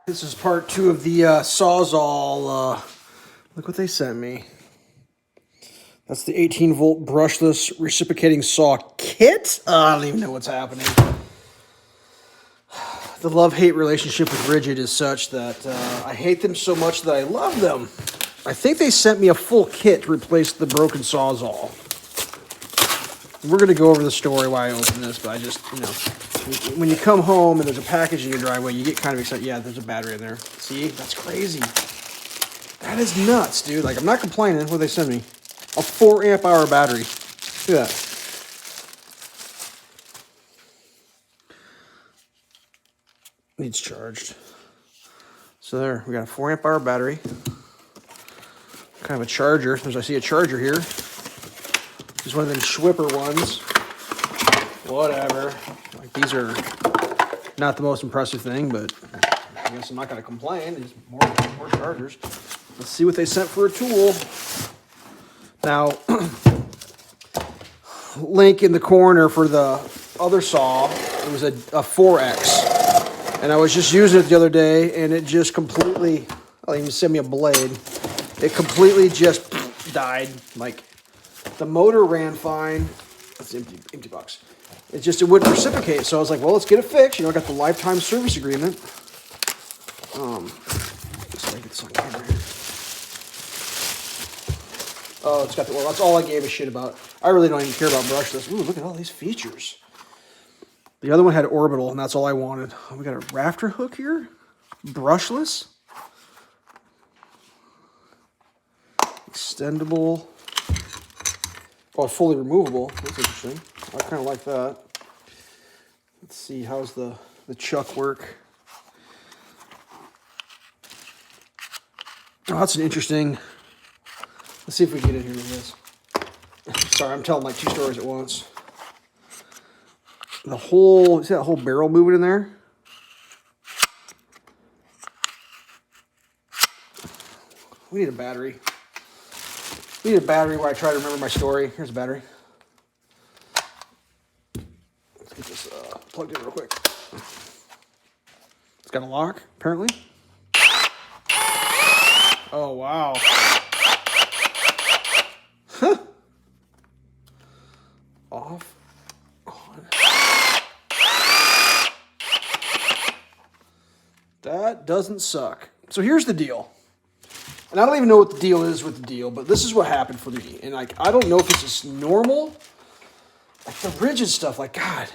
This is part 2 of the Sawzall. Look what they sent me. That's the 18-volt brushless reciprocating saw kit. I don't even know what's happening. The love-hate relationship with RIDGID is such that I hate them so much that I love them. I think they sent me a full kit to replace the broken Sawzall. We're going to go over the story why I opened this, but I just, when you come home and there's a package in your driveway, you get kind of excited. Yeah, there's a battery in there. See? That's crazy. That is nuts, dude. Like, I'm not complaining. What they send me? A 4 amp hour battery. Look at that. Needs charged. So there, we got a 4 amp hour battery. Kind of a charger. I see a charger here. Just one of them Schwipper ones. Whatever. Like, these are not the most impressive thing, but I guess I'm not going to complain. There's more chargers. Let's see what they sent for a tool. Now, link in the corner for the other saw. It was a 4X. And I was just using it the other day, and it just completely, I'll even send me a blade. It completely just died. Like, the motor ran fine. That's an empty box. It wouldn't reciprocate. So I was like, well, let's get it fixed. I got the lifetime service agreement. Just get this on camera here. Oh, it's got the oil. That's all I gave a shit about. I really don't even care about brushless. Ooh, look at all these features. The other one had orbital, and that's all I wanted. Oh, we got a rafter hook here. Brushless. Extendable. Oh, fully removable. That's interesting. I kind of like that. Let's see, how's the chuck work? Oh, that's an interesting. Let's see if we can get in here with this. Sorry, I'm telling like 2 stories at once. The whole, see that whole barrel moving in there? We need a battery. We need a battery while I try to remember my story. Here's a battery. Let's get this plugged in real quick. It's got a lock, apparently. Oh, wow. Huh. Off. On. That doesn't suck. So here's the deal. And I don't even know what the deal is with the deal, but this is what happened for me. And like, I don't know if this is normal. Like the RIDGID stuff, like, God.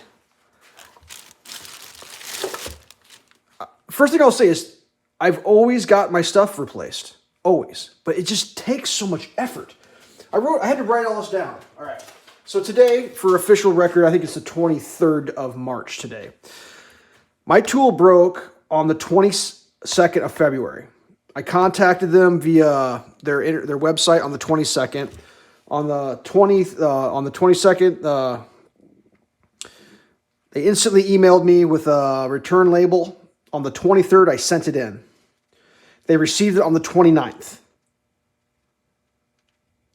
First thing I'll say is I've always got my stuff replaced. Always. But it just takes so much effort. I had to write all this down. All right. So today, for official record, I think it's the 23rd of March today. My tool broke on the 22nd of February. I contacted them via their website on the 22nd. On the 22nd, they instantly emailed me with a return label. On the 23rd, I sent it in. They received it on the 29th.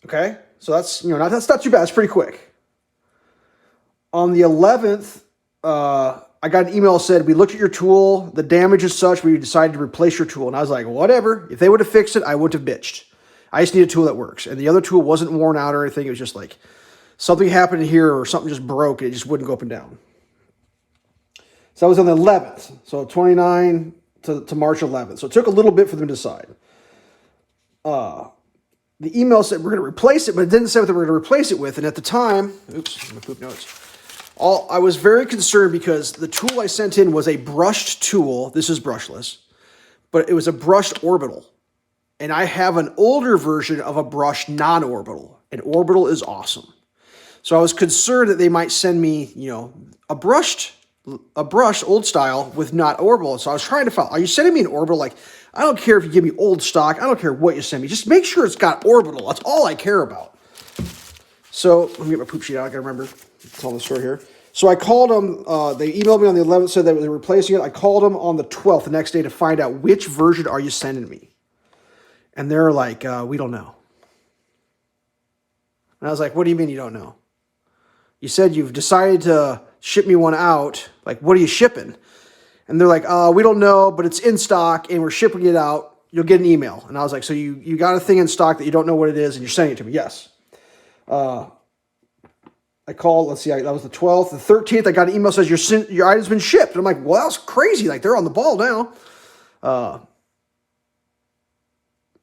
Okay, so that's that's not too bad. It's pretty quick. On the 11th, I got an email that said, we looked at your tool. The damage is such, we decided to replace your tool. And I was like, whatever. If they would have fixed it, I wouldn't have bitched. I just need a tool that works. And the other tool wasn't worn out or anything. It was just like something happened here or something just broke. And it just wouldn't go up and down. So that was on the 11th. So 29 to March 11th. So it took a little bit for them to decide. The email said we're going to replace it, but it didn't say what they were going to replace it with. And at the time, oops, my poop notes. I was very concerned because the tool I sent in was a brushed tool. This is brushless, but it was a brushed orbital. And I have an older version of a brushed non-orbital. And orbital is awesome. So I was concerned that they might send me, a brushed old style with not orbital. So I was trying to find, are you sending me an orbital? Like, I don't care if you give me old stock. I don't care what you send me. Just make sure it's got orbital. That's all I care about. So let me get my poop sheet out. I got to remember. Tell the story here. So I called them. They emailed me on the 11th, said that they were replacing it. I called them on the 12th, the next day, to find out which version are you sending me. And they're like, we don't know. And I was like, what do you mean you don't know? You said you've decided to ship me one out. Like, what are you shipping? And they're like, we don't know, but it's in stock and we're shipping it out. You'll get an email. And I was like, so you got a thing in stock that you don't know what it is and you're sending it to me? Yes. I called, let's see, that was the 12th. The 13th, I got an email that says your item's been shipped. And I'm like, well, that's crazy. Like, they're on the ball now. I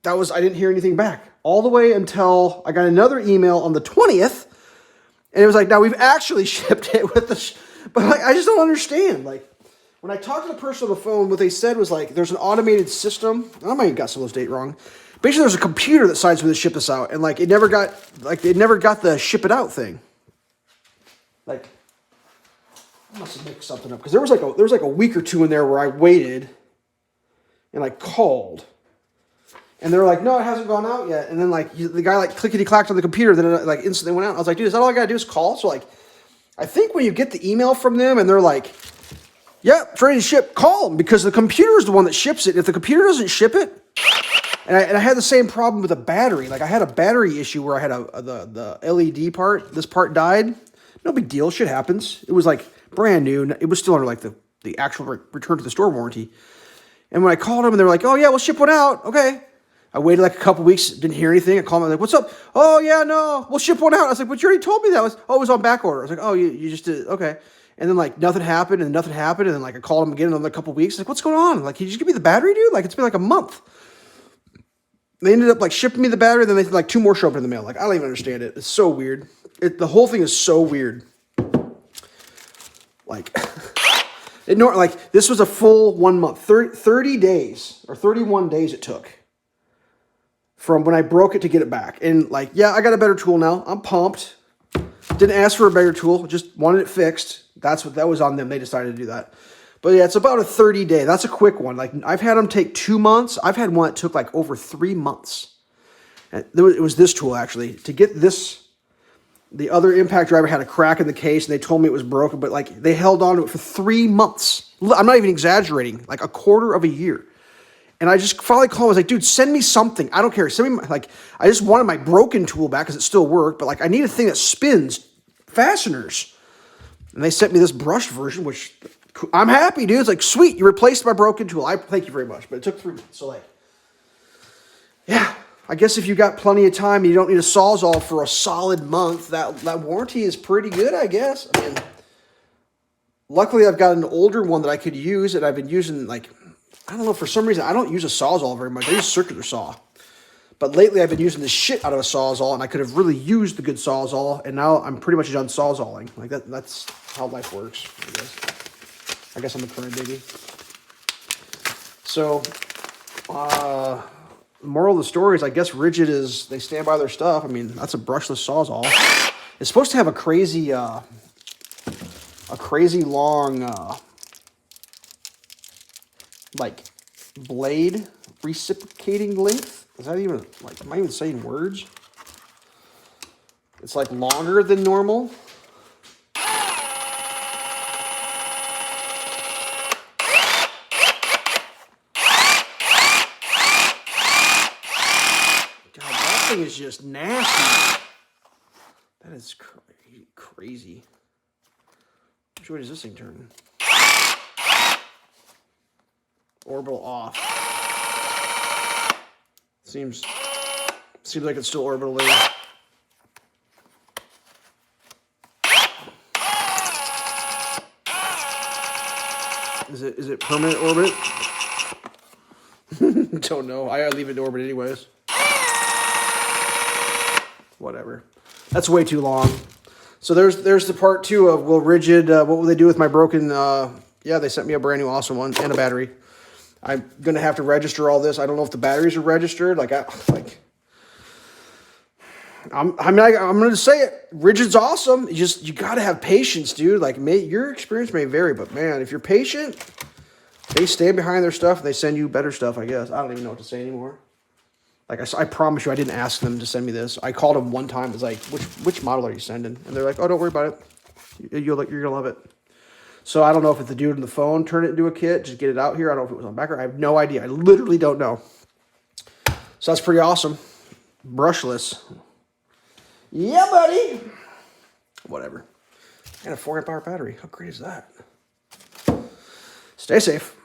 didn't hear anything back. All the way until I got another email on the 20th. And it was like, now we've actually shipped it with but like, I just don't understand. Like, when I talked to the person on the phone, what they said was like, there's an automated system. I might have got some of those dates wrong. Basically, there's a computer that decides when to ship this out. And like, it never got the ship it out thing. Like, I must have mixed something up because there was like a week or two in there where I waited and I called, and they were like, "No, it hasn't gone out yet." And then like the guy like clickety clacked on the computer, then it like instantly went out. I was like, "Dude, is that all I gotta do is call?" So like, I think when you get the email from them and they're like, "Yeah, it's ready to ship," call them because the computer is the one that ships it. If the computer doesn't ship it, and I had the same problem with the battery. Like I had a battery issue where I had the LED part. This part died. No big deal. Shit happens. It was like brand new. It was still under like the actual return to the store warranty. And when I called them and they were like, "Oh yeah, we'll ship one out." Okay. I waited like a couple weeks, didn't hear anything. I called them, like, "What's up?" "Oh yeah, no, we'll ship one out." I was like, "But you already told me that." It was on back order. I was like, "Oh, you just did it." Okay. And then like nothing happened and nothing happened. And then like I called them again in another couple weeks. Like, "What's going on?" Like, "Can you just give me the battery, dude?" Like, it's been like a month. They ended up like shipping me the battery. Then they like 2 more show up in the mail. Like, I don't even understand it. It's so weird. The whole thing is so weird. Like, like this was a full 1 month, 30 days or 31 days it took from when I broke it to get it back. And like, yeah, I got a better tool now. I'm pumped. Didn't ask for a better tool. Just wanted it fixed. That was on them. They decided to do that. But yeah, it's about a 30-day. That's a quick one. Like I've had them take 2 months. I've had one that took like over 3 months. And it was this tool actually to get this. The other impact driver had a crack in the case, and they told me it was broken, but like they held on to it for 3 months. I'm not even exaggerating, like a quarter of a year. And I just finally called. I was like, "Dude, send me something. I don't care. Send me I just wanted my broken tool back because it still worked, but like I need a thing that spins fasteners." And they sent me this brushed version, which I'm happy, dude. It's like, sweet, you replaced my broken tool. Thank you very much, but it took 3 months. So like, yeah. I guess if you got plenty of time and you don't need a Sawzall for a solid month, that warranty is pretty good, I guess. I mean, luckily I've got an older one that I could use, and I've been using, like, I don't know, for some reason, I don't use a Sawzall very much. I use circular saw. But lately I've been using the shit out of a Sawzall, and I could have really used the good Sawzall, and now I'm pretty much done Sawzalling. Like, that's how life works, I guess I'm a current baby. So, moral of the story is, I guess RIDGID they stand by their stuff. I mean, that's a brushless Sawzall. It's supposed to have a crazy long, like, blade reciprocating length. Is that even, like, am I even saying words? It's, like, longer than normal. Is just nasty. That is crazy. Which way does this thing turn? Orbital off. Seems like it's still orbitally. Is it permanent orbit? Don't know. I leave it in orbit anyways. Whatever. That's way too long. So there's the part 2 of will RIDGID, what will they do with my broken, yeah, they sent me a brand new awesome one and a battery. I'm going to have to register all this. I don't know if the batteries are registered. I'm going to say it. RIDGID's awesome. You got to have patience, dude. Like, your experience may vary, but man, if you're patient, they stand behind their stuff and they send you better stuff, I guess. I don't even know what to say anymore. Like, I promise you, I didn't ask them to send me this. I called them one time. It was like, which model are you sending? And they're like, "Oh, don't worry about it. You're going to love it." So I don't know if it's the dude on the phone turned it into a kit, just get it out here. I don't know if it was on backer. I have no idea. I literally don't know. So that's pretty awesome. Brushless. Yeah, buddy. Whatever. And a 4 amp hour battery. How great is that? Stay safe.